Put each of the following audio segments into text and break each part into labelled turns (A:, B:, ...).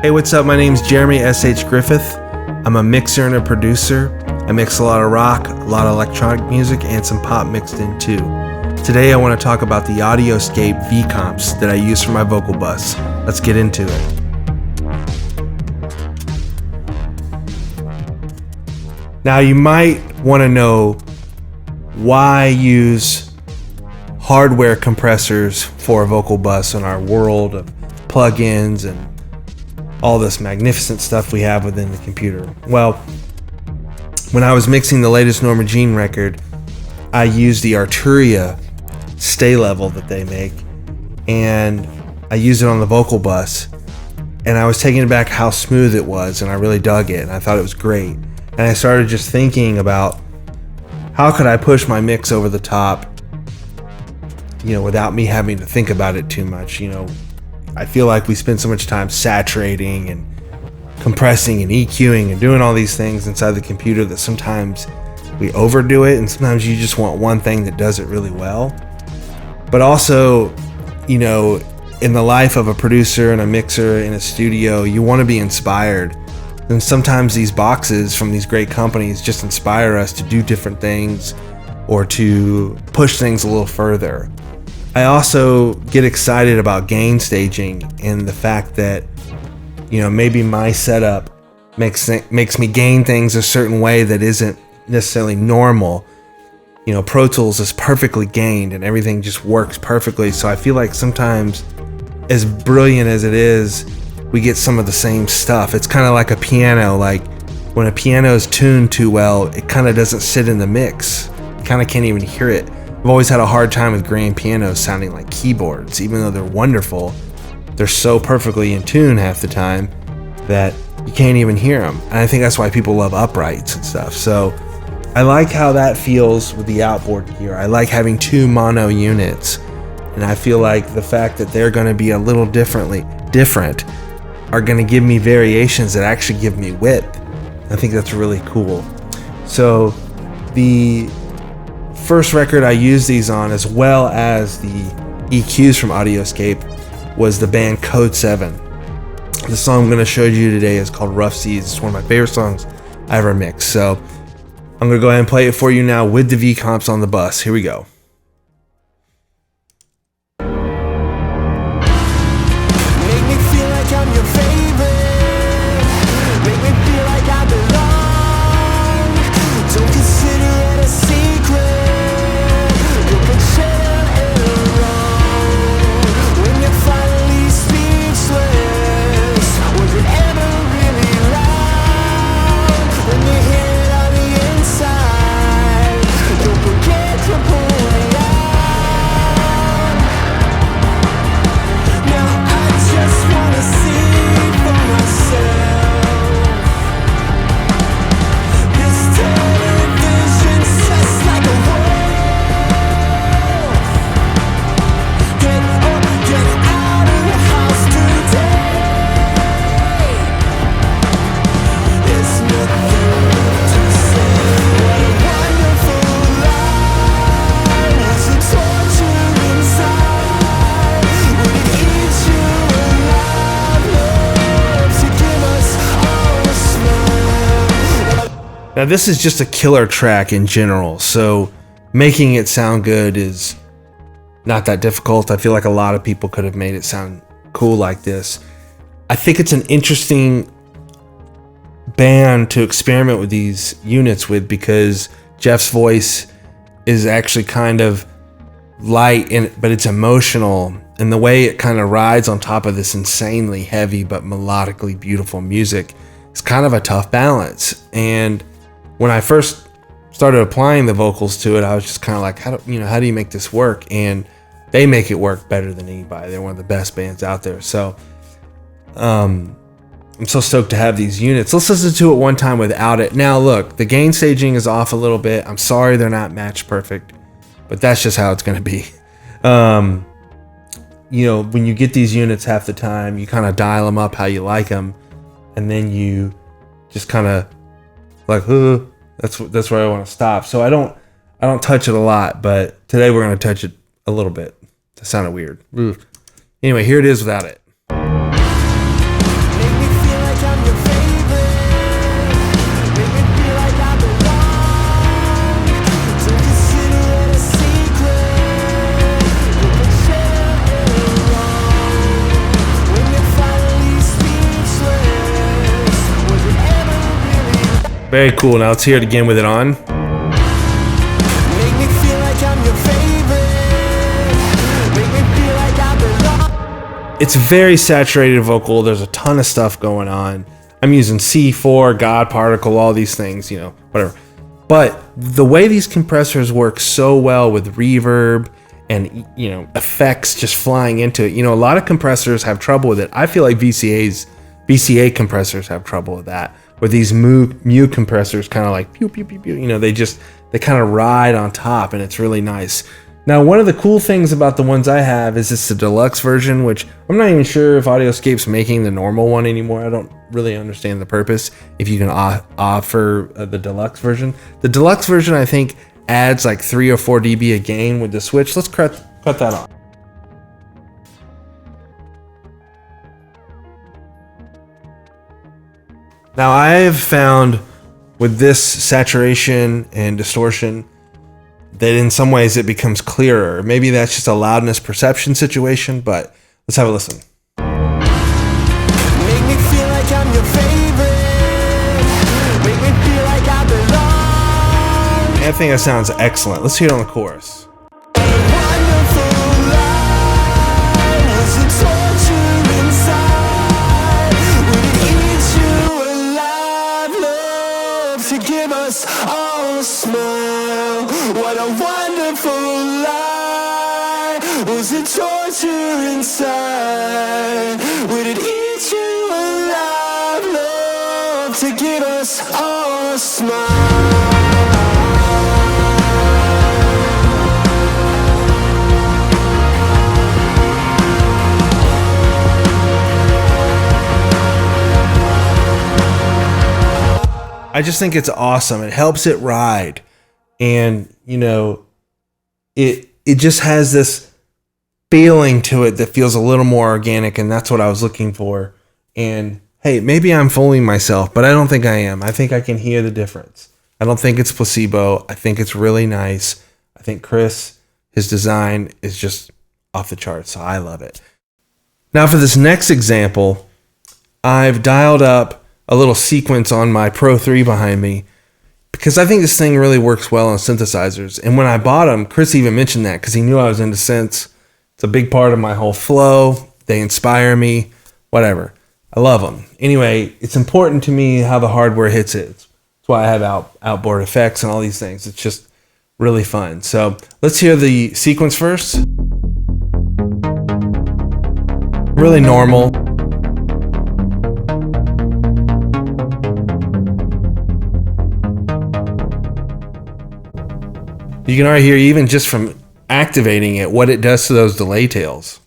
A: Hey, what's up? My name's Jeremy S.H. Griffith. I'm a mixer and a producer. I mix a lot of rock, a lot of electronic music, and some pop mixed in too. Today I want to talk about the AudioScape V-Comps that I use for my vocal bus. Let's get into it. Now you might want to know why I use hardware compressors for a vocal bus in our world of plugins and all this magnificent stuff we have within the computer. Well, when I was mixing the latest Norma Jean record, I used the Arturia stay level that they make, and I used it on the vocal bus, and I was taken aback how smooth it was, and I really dug it, and I thought it was great. And I started just thinking about how could I push my mix over the top, without me having to think about it too much. I feel like we spend so much time saturating and compressing and EQing and doing all these things inside the computer that sometimes we overdo it, and sometimes you just want one thing that does it really well. But also, in the life of a producer and a mixer in a studio, you want to be inspired. And sometimes these boxes from these great companies just inspire us to do different things or to push things a little further. I also get excited about gain staging and the fact that, maybe my setup makes me gain things a certain way that isn't necessarily normal. Pro Tools is perfectly gained and everything just works perfectly. So I feel like sometimes, as brilliant as it is, we get some of the same stuff. It's kind of like a piano. Like when a piano is tuned too well, it kind of doesn't sit in the mix. You kind of can't even hear it. I've always had a hard time with grand pianos sounding like keyboards. Even though they're wonderful, they're so perfectly in tune half the time that you can't even hear them. And I think that's why people love uprights and stuff. So I like how that feels with the outboard gear. I like having two mono units, and I feel like the fact that they're going to be a little different are going to give me variations that actually give me width. I think that's really cool. So the first record I used these on, as well as the EQs from AudioScape, was the band Code 7. The song I'm going to show you today is called Rough Seas. It's one of my favorite songs I ever mixed. So I'm going to go ahead and play it for you now with the V-Comps on the bus. Here we go. Now this is just a killer track in general, so making it sound good is not that difficult. I feel like a lot of people could have made it sound cool like this. I think it's an interesting band to experiment with these units with, because Jeff's voice is actually kind of light, but it's emotional, and the way it kind of rides on top of this insanely heavy but melodically beautiful music is kind of a tough balance. And when I first started applying the vocals to it, I was just kind of like, how do you make this work? And they make it work better than anybody. They're one of the best bands out there. So I'm so stoked to have these units. Let's listen to it one time without it. Now look, the gain staging is off a little bit. I'm sorry they're not match perfect, but that's just how it's going to be. When you get these units half the time, you kind of dial them up how you like them, and then you just kind of like, that's where I want to stop. So I don't touch it a lot, but today we're going to touch it a little bit. That sounded weird. Anyway, here it is without it. Make me Very cool. Now let's hear it again with it on.
B: Make me feel like I'm your favorite. Make me feel like I belong.
A: It's a very saturated vocal. There's a ton of stuff going on. I'm using C4, God particle, all these things, you know, whatever. But the way these compressors work so well with reverb and, you know, effects just flying into it. You know, a lot of compressors have trouble with it. I feel like VCA compressors have trouble with that. Where these Mu compressors kind of like pew pew pew pew, you know, they kind of ride on top, and it's really nice. Now, one of the cool things about the ones I have is it's the deluxe version, which I'm not even sure if AudioScape's making the normal one anymore. I don't really understand the purpose if you can offer the deluxe version. The deluxe version, I think, adds like 3 or 4 dB a gain with the switch. Let's cut that off. Now, I have found with this saturation and distortion that in some ways it becomes clearer. Maybe that's just a loudness perception situation, but let's have a listen.
B: Make me feel like I'm your favorite. Make me feel like I belong.
A: I think that sounds excellent. Let's hear it on the chorus.
B: Wonderful life was a torture inside. Would it eat you alive, love, to give us all a smile? What a wonderful life was a torture inside. Would it eat you alive, love, to give us all a smile?
A: I just think it's awesome. It helps it ride. And, you know, it just has this feeling to it that feels a little more organic, and that's what I was looking for. And hey, maybe I'm fooling myself, but I don't think I am. I think I can hear the difference. I don't think it's placebo. I think it's really nice. I think Chris, his design is just off the charts, so I love it. Now for this next example, I've dialed up a little sequence on my Pro 3 behind me because I think this thing really works well on synthesizers. And when I bought them, Chris even mentioned that because he knew I was into synths. It's a big part of my whole flow. They inspire me, whatever. I love them. Anyway, it's important to me how the hardware hits it. That's why I have outboard effects and all these things. It's just really fun. So let's hear the sequence first. Really normal. You can already hear, even just from activating it, what it does to those delay tails.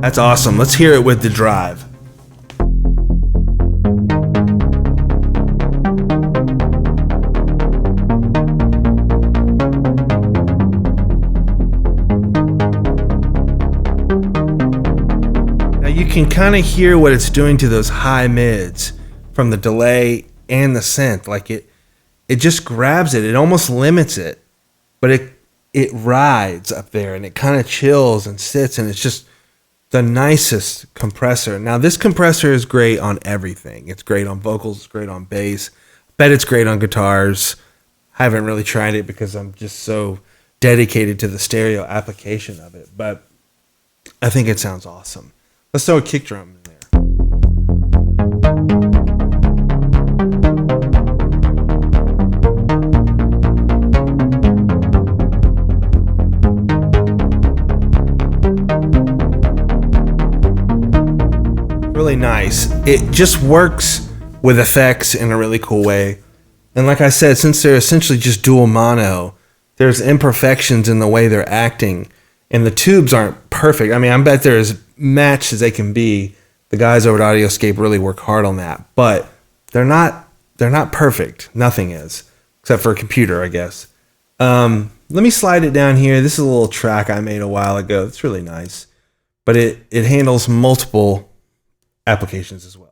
A: That's awesome. Let's hear it with the drive. You can kind of hear what it's doing to those high mids from the delay and the synth. Like it just grabs it. It almost limits it, but it rides up there and it kind of chills and sits, and it's just the nicest compressor. Now this compressor is great on everything. It's great on vocals. It's great on bass. Bet it's great on guitars. I haven't really tried it because I'm just so dedicated to the stereo application of it, but I think it sounds awesome. Let's throw a kick drum in there. Really nice. It just works with effects in a really cool way. And like I said, since they're essentially just dual mono, there's imperfections in the way they're acting. And the tubes aren't perfect. I mean, I bet they're as matched as they can be. The guys over at AudioScape really work hard on that. But they're not perfect. Nothing is. Except for a computer, I guess. Let me slide it down here. This is a little track I made a while ago. It's really nice. But it handles multiple applications as well.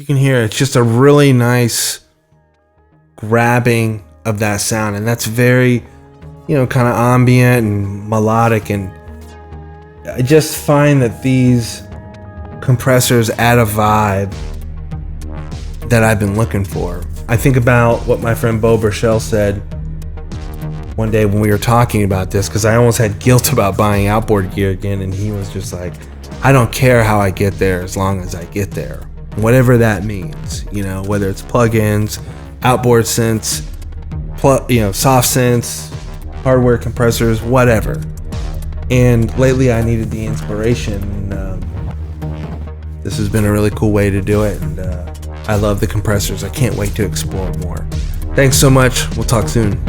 A: you can hear it's just a really nice grabbing of that sound, and that's very, kind of ambient and melodic. And I just find that these compressors add a vibe that I've been looking for. I think about what my friend Bo Burchell said one day when we were talking about this, because I almost had guilt about buying outboard gear again, and he was just like, I don't care how I get there as long as I get there, whatever that means, whether it's plugins, outboard synths, soft synths, hardware compressors, whatever. And lately I needed the inspiration. This has been a really cool way to do it, and I love the compressors. I can't wait to explore more. Thanks so much. We'll talk soon.